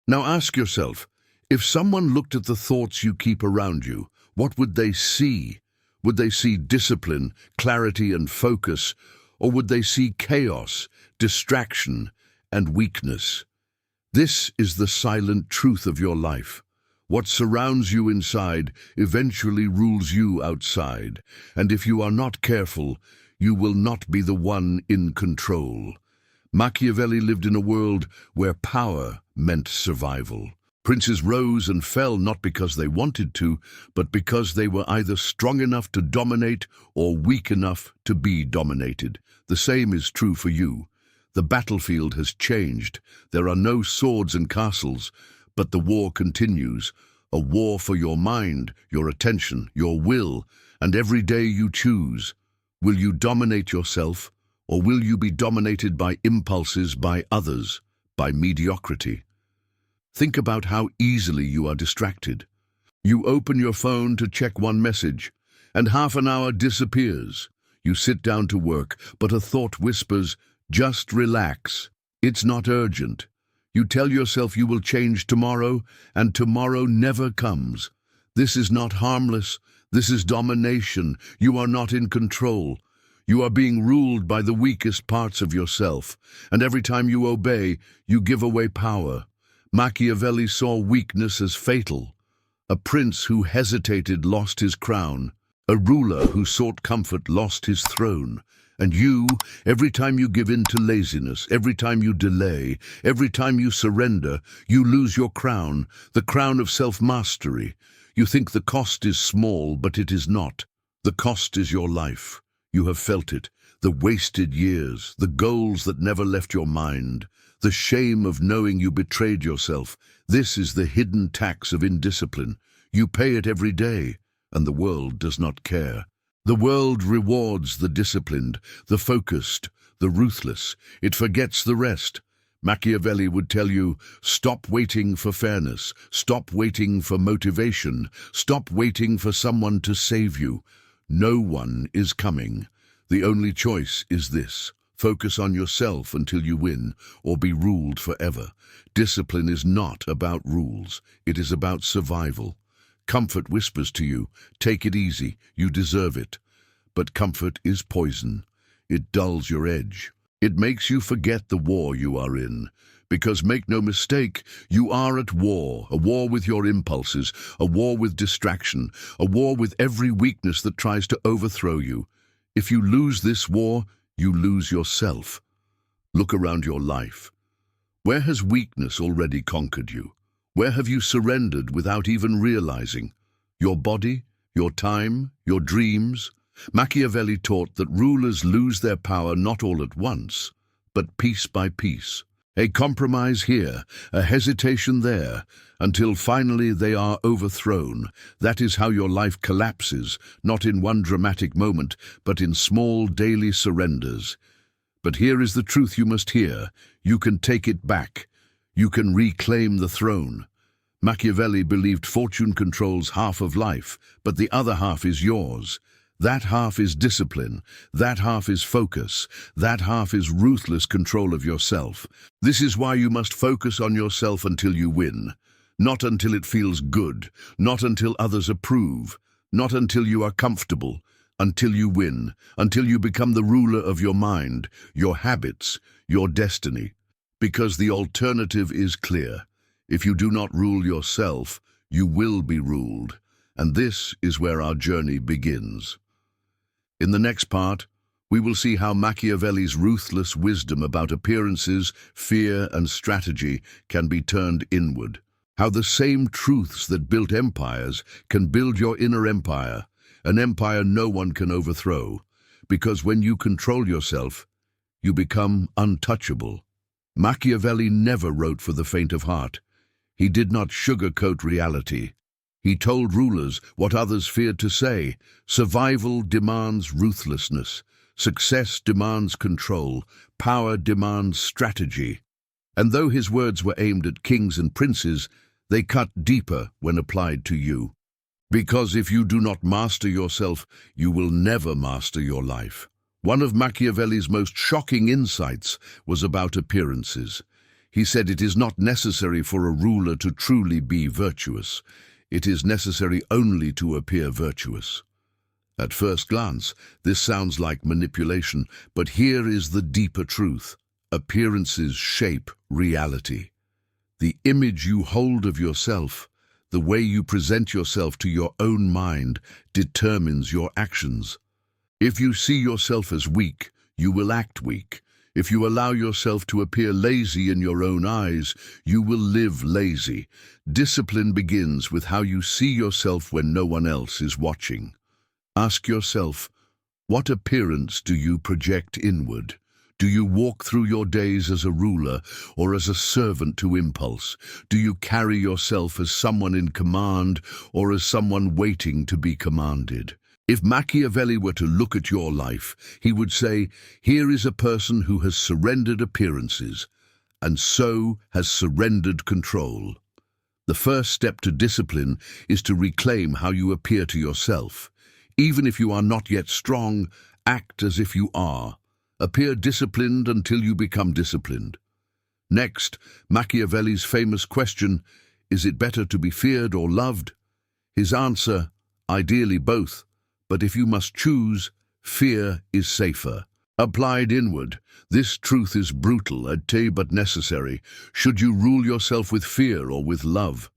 Now ask yourself, if someone looked at the thoughts you keep around you, what would they see? Would they see discipline, clarity, and focus, or would they see chaos, distraction, and weakness? This is the silent truth of your life. What surrounds you inside eventually rules you outside, and if you are not careful, you will not be the one in control. Machiavelli lived in a world where power meant survival. Princes rose and fell not because they wanted to, but because they were either strong enough to dominate or weak enough to be dominated. The same is true for you. The battlefield has changed. There are no swords and castles, but the war continues. A war for your mind, your attention, your will, and every day you choose. Will you dominate yourself, or will you be dominated by impulses, by others, by mediocrity? Think about how easily you are distracted. You open your phone to check one message, and half an hour disappears. You sit down to work, but a thought whispers, "Just relax. It's not urgent." You tell yourself you will change tomorrow, and tomorrow never comes. This is not harmless. This is domination. You are not in control. You are being ruled by the weakest parts of yourself, and every time you obey, you give away power. Machiavelli saw weakness as fatal. A prince who hesitated lost his crown. A ruler who sought comfort lost his throne. And you, every time you give in to laziness, every time you delay, every time you surrender, you lose your crown, the crown of self-mastery. You think the cost is small, but it is not. The cost is your life. You have felt it, the wasted years, the goals that never left your mind, the shame of knowing you betrayed yourself. This is the hidden tax of indiscipline. You pay it every day, and the world does not care. The world rewards the disciplined, the focused, the ruthless. It forgets the rest. Machiavelli would tell you, stop waiting for fairness, stop waiting for motivation, stop waiting for someone to save you. No one is coming. The only choice is this. Focus on yourself until you win, or be ruled forever. Discipline is not about rules. It is about survival. Comfort whispers to you, take it easy, you deserve it. But comfort is poison. It dulls your edge. It makes you forget the war you are in. Because make no mistake, you are at war, a war with your impulses, a war with distraction, a war with every weakness that tries to overthrow you. If you lose this war, you lose yourself. Look around your life. Where has weakness already conquered you? Where have you surrendered without even realizing? Your body, your time, your dreams? Machiavelli taught that rulers lose their power not all at once, but piece by piece. A compromise here, a hesitation there, until finally they are overthrown. That is how your life collapses, not in one dramatic moment, but in small daily surrenders. But here is the truth you must hear. You can take it back. You can reclaim the throne. Machiavelli believed fortune controls half of life, but the other half is yours. That half is discipline, that half is focus, that half is ruthless control of yourself. This is why you must focus on yourself until you win. Not until it feels good, not until others approve, not until you are comfortable, until you win, until you become the ruler of your mind, your habits, your destiny. Because the alternative is clear. If you do not rule yourself, you will be ruled. And this is where our journey begins. In the next part, we will see how Machiavelli's ruthless wisdom about appearances, fear, and strategy can be turned inward. How the same truths that built empires can build your inner empire, an empire no one can overthrow. Because when you control yourself, you become untouchable. Machiavelli never wrote for the faint of heart. He did not sugarcoat reality. He told rulers what others feared to say. Survival demands ruthlessness. Success demands control. Power demands strategy. And though his words were aimed at kings and princes, they cut deeper when applied to you. Because if you do not master yourself, you will never master your life. One of Machiavelli's most shocking insights was about appearances. He said it is not necessary for a ruler to truly be virtuous. It is necessary only to appear virtuous. At first glance, this sounds like manipulation, but here is the deeper truth. Appearances shape reality. The image you hold of yourself, the way you present yourself to your own mind, determines your actions. If you see yourself as weak, you will act weak. If you allow yourself to appear lazy in your own eyes, you will live lazy. Discipline begins with how you see yourself when no one else is watching. Ask yourself, what appearance do you project inward? Do you walk through your days as a ruler or as a servant to impulse? Do you carry yourself as someone in command or as someone waiting to be commanded? If Machiavelli were to look at your life, he would say, here is a person who has surrendered appearances and so has surrendered control. The first step to discipline is to reclaim how you appear to yourself. Even if you are not yet strong, act as if you are. Appear disciplined until you become disciplined. Next, Machiavelli's famous question, is it better to be feared or loved? His answer, ideally both. But if you must choose, fear is safer. Applied inward, this truth is brutal, but necessary. Should you rule yourself with fear or with love?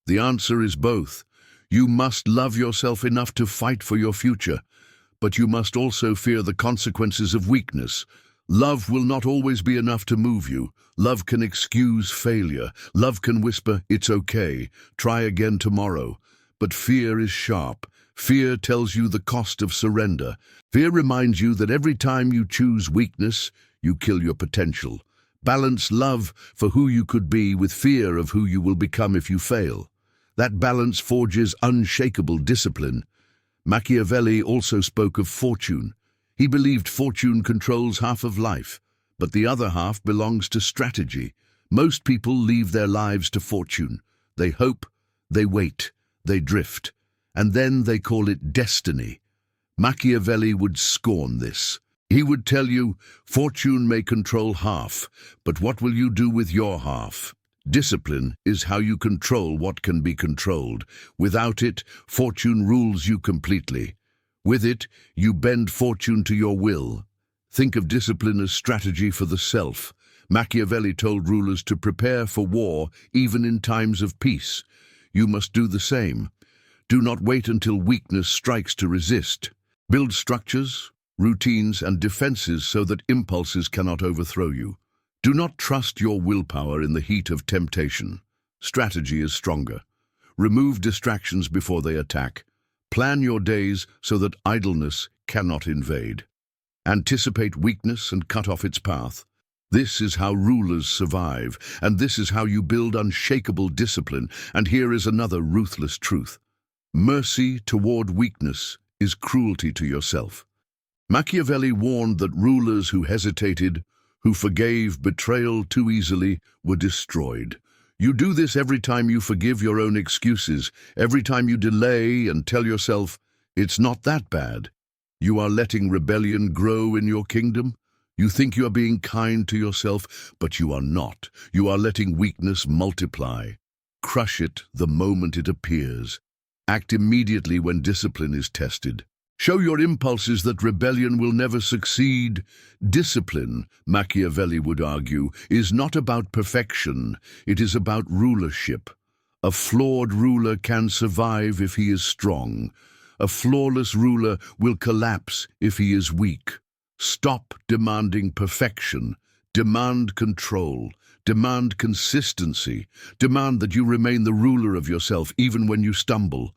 The answer is both. You must love yourself enough to fight for your future, but you must also fear the consequences of weakness. Love will not always be enough to move you. Love can excuse failure. Love can whisper, it's okay, try again tomorrow. But fear is sharp. Fear tells you the cost of surrender. Fear reminds you that every time you choose weakness, you kill your potential. Balance love for who you could be with fear of who you will become if you fail. That balance forges unshakable discipline. Machiavelli also spoke of fortune. He believed fortune controls half of life, but the other half belongs to strategy. Most people leave their lives to fortune. They hope, they wait, they drift. And then they call it destiny. Machiavelli would scorn this. He would tell you, fortune may control half, but what will you do with your half? Discipline is how you control what can be controlled. Without it, fortune rules you completely. With it, you bend fortune to your will. Think of discipline as strategy for the self. Machiavelli told rulers to prepare for war even in times of peace. You must do the same. Do not wait until weakness strikes to resist. Build structures, routines, and defenses so that impulses cannot overthrow you. Do not trust your willpower in the heat of temptation. Strategy is stronger. Remove distractions before they attack. Plan your days so that idleness cannot invade. Anticipate weakness and cut off its path. This is how rulers survive, and this is how you build unshakable discipline. And here is another ruthless truth. Mercy toward weakness is cruelty to yourself. Machiavelli warned that rulers who hesitated, who forgave betrayal too easily, were destroyed. You do this every time you forgive your own excuses, every time you delay and tell yourself, it's not that bad. You are letting rebellion grow in your kingdom. You think you are being kind to yourself, but you are not. You are letting weakness multiply. Crush it the moment it appears. Act immediately when discipline is tested. Show your impulses that rebellion will never succeed. Discipline, Machiavelli would argue, is not about perfection. It is about rulership. A flawed ruler can survive if he is strong. A flawless ruler will collapse if he is weak. Stop demanding perfection. Demand control. Demand consistency. Demand that you remain the ruler of yourself even when you stumble.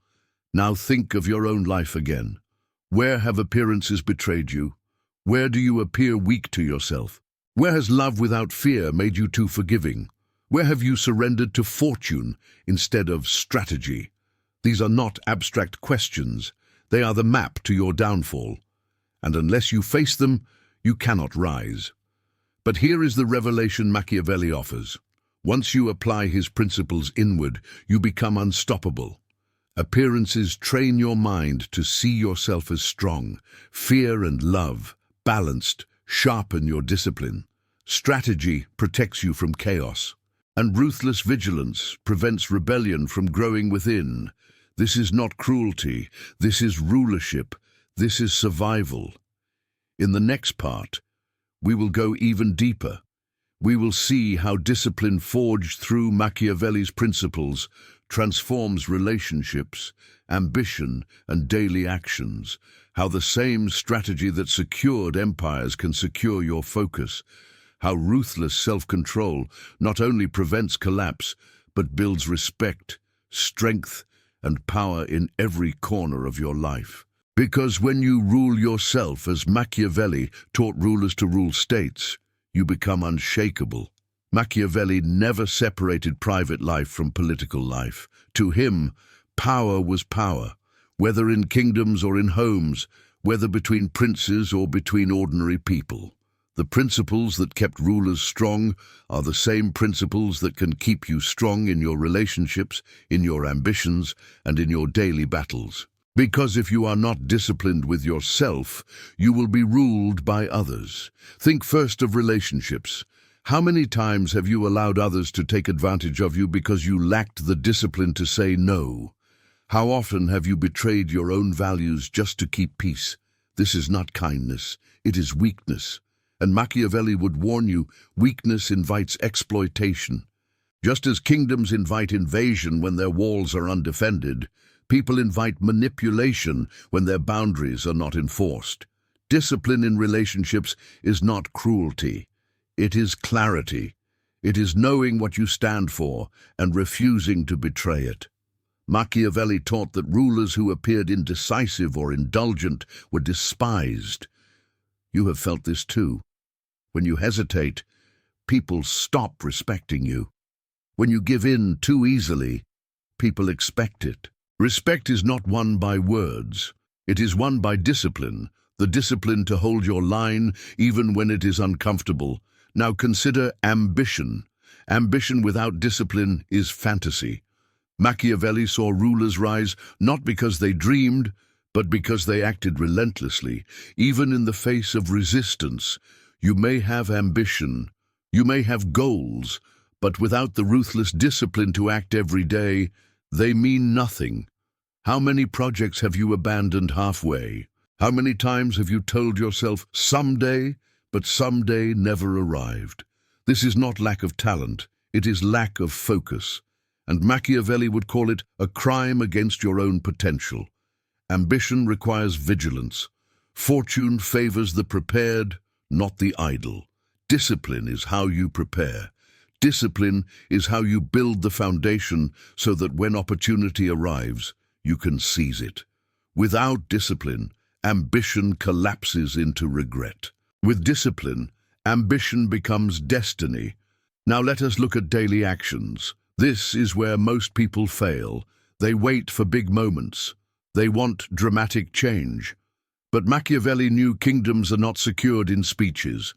Now think of your own life again. Where have appearances betrayed you? Where do you appear weak to yourself? Where has love without fear made you too forgiving? Where have you surrendered to fortune instead of strategy? These are not abstract questions. They are the map to your downfall. And unless you face them, you cannot rise. But here is the revelation Machiavelli offers. Once you apply his principles inward, you become unstoppable. Appearances train your mind to see yourself as strong. Fear and love, balanced, sharpen your discipline. Strategy protects you from chaos, and ruthless vigilance prevents rebellion from growing within. This is not cruelty, this is rulership, this is survival. In the next part, we will go even deeper. We will see how discipline forged through Machiavelli's principles transforms relationships, ambition, and daily actions, how the same strategy that secured empires can secure your focus, how ruthless self-control not only prevents collapse, but builds respect, strength, and power in every corner of your life. Because when you rule yourself as Machiavelli taught rulers to rule states, you become unshakable. Machiavelli never separated private life from political life. To him, power was power, whether in kingdoms or in homes, whether between princes or between ordinary people. The principles that kept rulers strong are the same principles that can keep you strong in your relationships, in your ambitions, and in your daily battles. Because if you are not disciplined with yourself, you will be ruled by others. Think first of relationships. How many times have you allowed others to take advantage of you because you lacked the discipline to say no? How often have you betrayed your own values just to keep peace? This is not kindness, it is weakness. And Machiavelli would warn you, weakness invites exploitation. Just as kingdoms invite invasion when their walls are undefended, people invite manipulation when their boundaries are not enforced. Discipline in relationships is not cruelty. It is clarity. It is knowing what you stand for and refusing to betray it. Machiavelli taught that rulers who appeared indecisive or indulgent were despised. You have felt this too. When you hesitate, people stop respecting you. When you give in too easily, people expect it. Respect is not won by words. It is won by discipline, the discipline to hold your line even when it is uncomfortable. Now consider ambition. Ambition without discipline is fantasy. Machiavelli saw rulers rise not because they dreamed, but because they acted relentlessly, even in the face of resistance. You may have ambition, you may have goals, but without the ruthless discipline to act every day, they mean nothing. How many projects have you abandoned halfway? How many times have you told yourself, someday, but someday never arrived? This is not lack of talent, it is lack of focus. And Machiavelli would call it a crime against your own potential. Ambition requires vigilance. Fortune favors the prepared, not the idle. Discipline is how you prepare. Discipline is how you build the foundation so that when opportunity arrives, you can seize it. Without discipline, ambition collapses into regret. With discipline, ambition becomes destiny. Now let us look at daily actions. This is where most people fail. They wait for big moments. They want dramatic change. But Machiavelli knew kingdoms are not secured in speeches.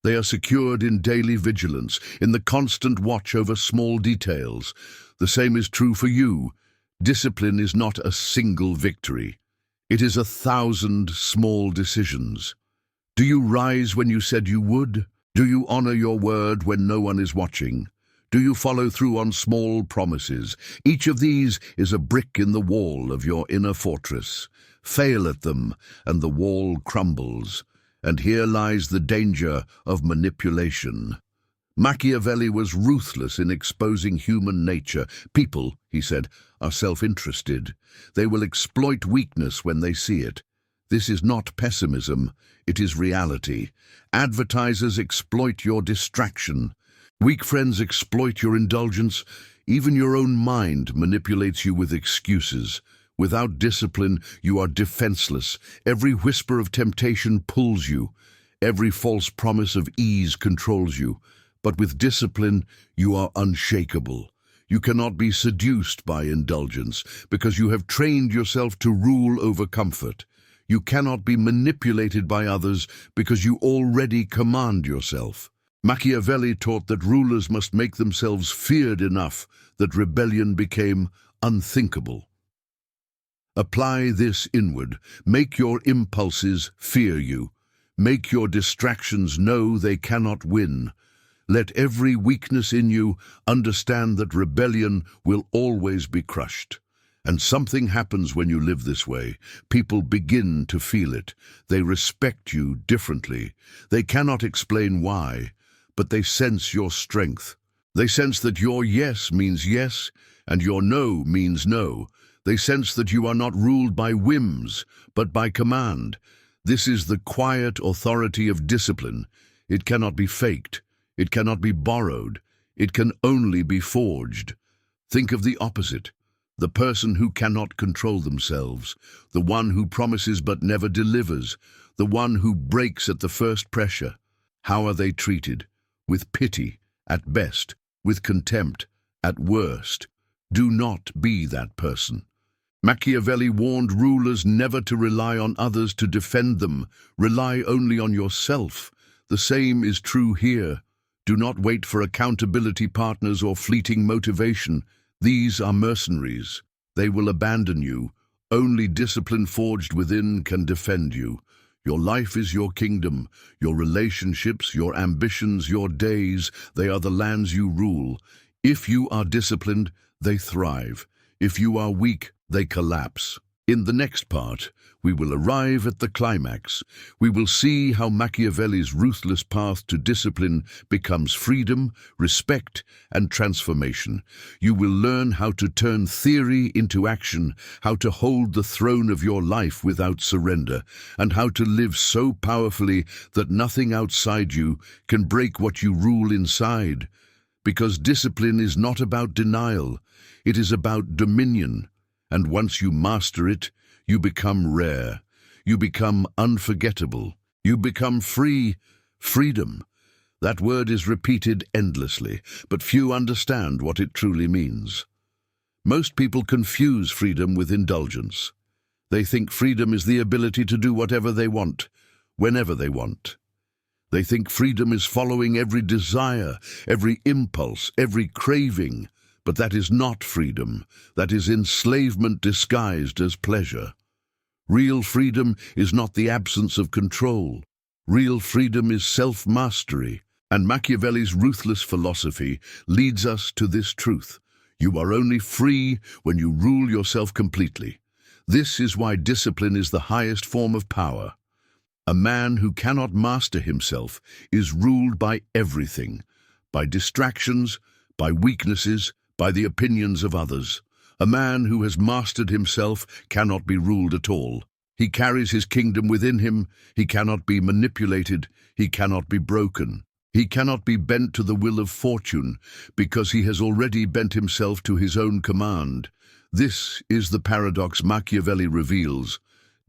They are secured in daily vigilance, in the constant watch over small details. The same is true for you. Discipline is not a single victory. It is 1,000 small decisions. Do you rise when you said you would? Do you honor your word when no one is watching? Do you follow through on small promises? Each of these is a brick in the wall of your inner fortress. Fail at them, and the wall crumbles. And here lies the danger of manipulation. Machiavelli was ruthless in exposing human nature. People, he said, are self-interested. They will exploit weakness when they see it. This is not pessimism, it is reality. Advertisers exploit your distraction. Weak friends exploit your indulgence. Even your own mind manipulates you with excuses. Without discipline, you are defenseless. Every whisper of temptation pulls you. Every false promise of ease controls you. But with discipline, you are unshakable. You cannot be seduced by indulgence because you have trained yourself to rule over comfort. You cannot be manipulated by others because you already command yourself. Machiavelli taught that rulers must make themselves feared enough that rebellion became unthinkable. Apply this inward. Make your impulses fear you. Make your distractions know they cannot win. Let every weakness in you understand that rebellion will always be crushed. And something happens when you live this way. People begin to feel it. They respect you differently. They cannot explain why, but they sense your strength. They sense that your yes means yes, and your no means no. They sense that you are not ruled by whims, but by command. This is the quiet authority of discipline. It cannot be faked. It cannot be borrowed. It can only be forged. Think of the opposite. The person who cannot control themselves, the one who promises but never delivers, the one who breaks at the first pressure. How are they treated? With pity, at best, with contempt, at worst. Do not be that person. Machiavelli warned rulers never to rely on others to defend them. Rely only on yourself. The same is true here. Do not wait for accountability partners or fleeting motivation. These are mercenaries. They will abandon you. Only discipline forged within can defend you. Your life is your kingdom. Your relationships, your ambitions, your days, they are the lands you rule. If you are disciplined, they thrive. If you are weak, they collapse. In the next part, we will arrive at the climax. We will see how Machiavelli's ruthless path to discipline becomes freedom, respect, and transformation. You will learn how to turn theory into action, how to hold the throne of your life without surrender, and how to live so powerfully that nothing outside you can break what you rule inside. Because discipline is not about denial, it is about dominion. And once you master it, you become rare. You become unforgettable. You become free. Freedom. That word is repeated endlessly, but few understand what it truly means. Most people confuse freedom with indulgence. They think freedom is the ability to do whatever they want, whenever they want. They think freedom is following every desire, every impulse, every craving. But that is not freedom. That is enslavement disguised as pleasure. Real freedom is not the absence of control. Real freedom is self-mastery. And Machiavelli's ruthless philosophy leads us to this truth. You are only free when you rule yourself completely. This is why discipline is the highest form of power. A man who cannot master himself is ruled by everything, by distractions, by weaknesses, by the opinions of others. A man who has mastered himself cannot be ruled at all. He carries his kingdom within him. He cannot be manipulated. He cannot be broken. He cannot be bent to the will of fortune, because he has already bent himself to his own command. This is the paradox Machiavelli reveals.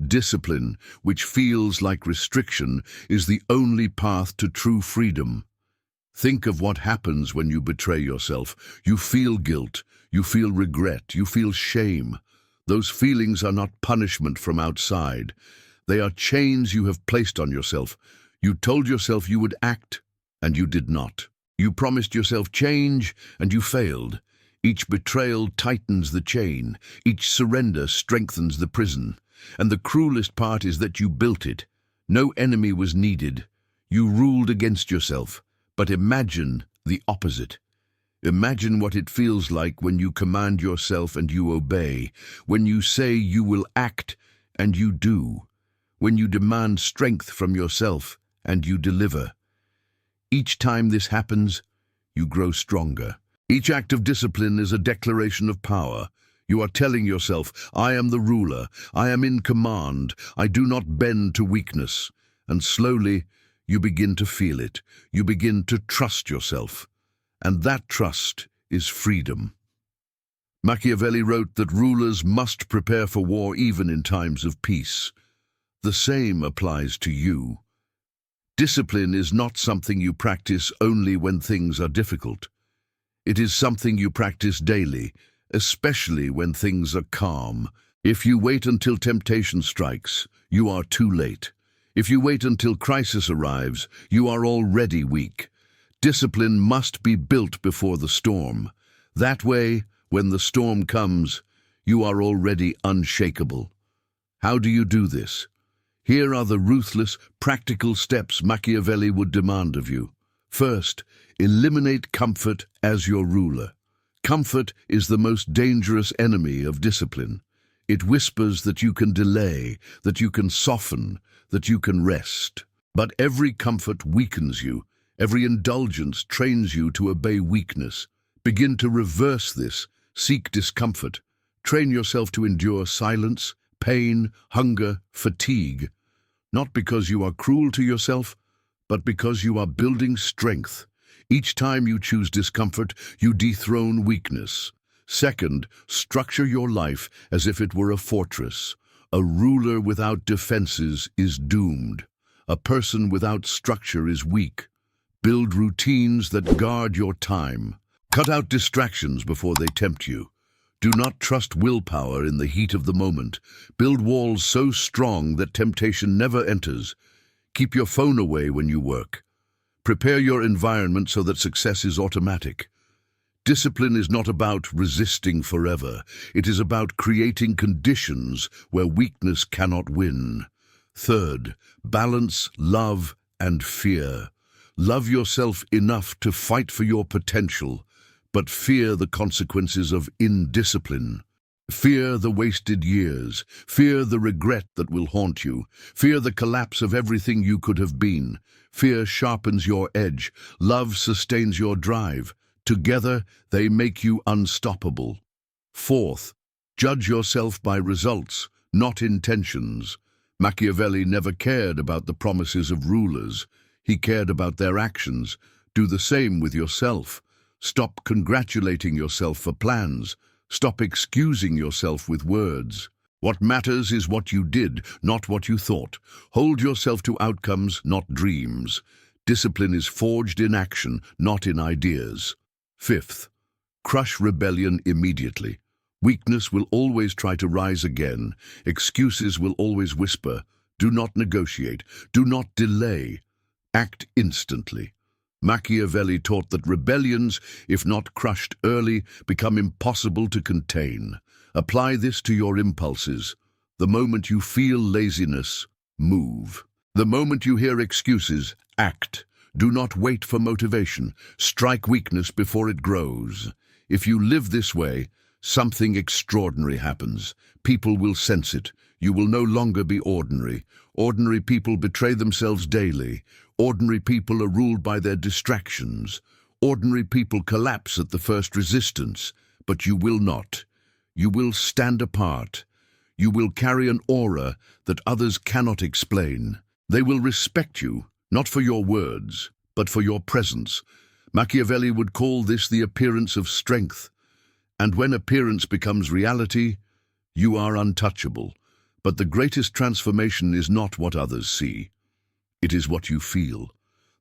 Discipline, which feels like restriction, is the only path to true freedom. Think of what happens when you betray yourself. You feel guilt, you feel regret, you feel shame. Those feelings are not punishment from outside. They are chains you have placed on yourself. You told yourself you would act, and you did not. You promised yourself change, and you failed. Each betrayal tightens the chain. Each surrender strengthens the prison. And the cruelest part is that you built it. No enemy was needed. You ruled against yourself. But imagine the opposite. Imagine what it feels like when you command yourself and you obey, when you say you will act and you do, when you demand strength from yourself and you deliver. Each time this happens, you grow stronger. Each act of discipline is a declaration of power. You are telling yourself, I am the ruler, I am in command, I do not bend to weakness. And slowly, you begin to feel it. You begin to trust yourself. And that trust is freedom. Machiavelli wrote that rulers must prepare for war even in times of peace. The same applies to you. Discipline is not something you practice only when things are difficult. It is something you practice daily, especially when things are calm. If you wait until temptation strikes, you are too late. If you wait until crisis arrives, you are already weak. Discipline must be built before the storm. That way, when the storm comes, you are already unshakable. How do you do this? Here are the ruthless, practical steps Machiavelli would demand of you. First, eliminate comfort as your ruler. Comfort is the most dangerous enemy of discipline. It whispers that you can delay, that you can soften, that you can rest. But every comfort weakens you. Every indulgence trains you to obey weakness. Begin to reverse this. Seek discomfort. Train yourself to endure silence, pain, hunger, fatigue. Not because you are cruel to yourself, but because you are building strength. Each time you choose discomfort, you dethrone weakness. Second, structure your life as if it were a fortress. A ruler without defenses is doomed. A person without structure is weak. Build routines that guard your time. Cut out distractions before they tempt you. Do not trust willpower in the heat of the moment. Build walls so strong that temptation never enters. Keep your phone away when you work. Prepare your environment so that success is automatic. Discipline is not about resisting forever. It is about creating conditions where weakness cannot win. Third, balance love and fear. Love yourself enough to fight for your potential, but fear the consequences of indiscipline. Fear the wasted years. Fear the regret that will haunt you. Fear the collapse of everything you could have been. Fear sharpens your edge. Love sustains your drive. Together, they make you unstoppable. Fourth, judge yourself by results, not intentions. Machiavelli never cared about the promises of rulers. He cared about their actions. Do the same with yourself. Stop congratulating yourself for plans. Stop excusing yourself with words. What matters is what you did, not what you thought. Hold yourself to outcomes, not dreams. Discipline is forged in action, not in ideas. Fifth, crush rebellion immediately. Weakness will always try to rise again. Excuses will always whisper. Do not negotiate. Do not delay. Act instantly. Machiavelli taught that rebellions, if not crushed early, become impossible to contain. Apply this to your impulses. The moment you feel laziness, move. The moment you hear excuses, act. Do not wait for motivation. Strike weakness before it grows. If you live this way, something extraordinary happens. People will sense it. You will no longer be ordinary. Ordinary people betray themselves daily. Ordinary people are ruled by their distractions. Ordinary people collapse at the first resistance. But you will not. You will stand apart. You will carry an aura that others cannot explain. They will respect you, not for your words, but for your presence. Machiavelli would call this the appearance of strength. And when appearance becomes reality, you are untouchable. But the greatest transformation is not what others see. It is what you feel.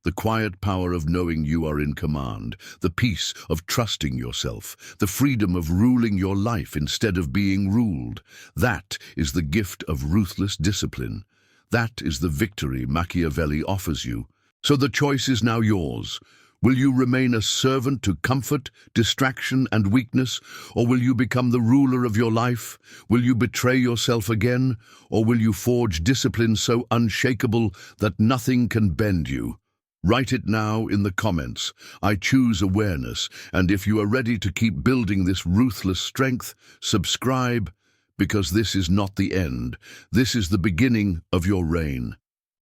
The quiet power of knowing you are in command, the peace of trusting yourself, the freedom of ruling your life instead of being ruled. That is the gift of ruthless discipline. That is the victory Machiavelli offers you. So the choice is now yours. Will you remain a servant to comfort, distraction, and weakness, or will you become the ruler of your life? Will you betray yourself again, or will you forge discipline so unshakable that nothing can bend you? Write it now in the comments. I choose awareness, and if you are ready to keep building this ruthless strength, subscribe, because this is not the end. This is the beginning of your reign.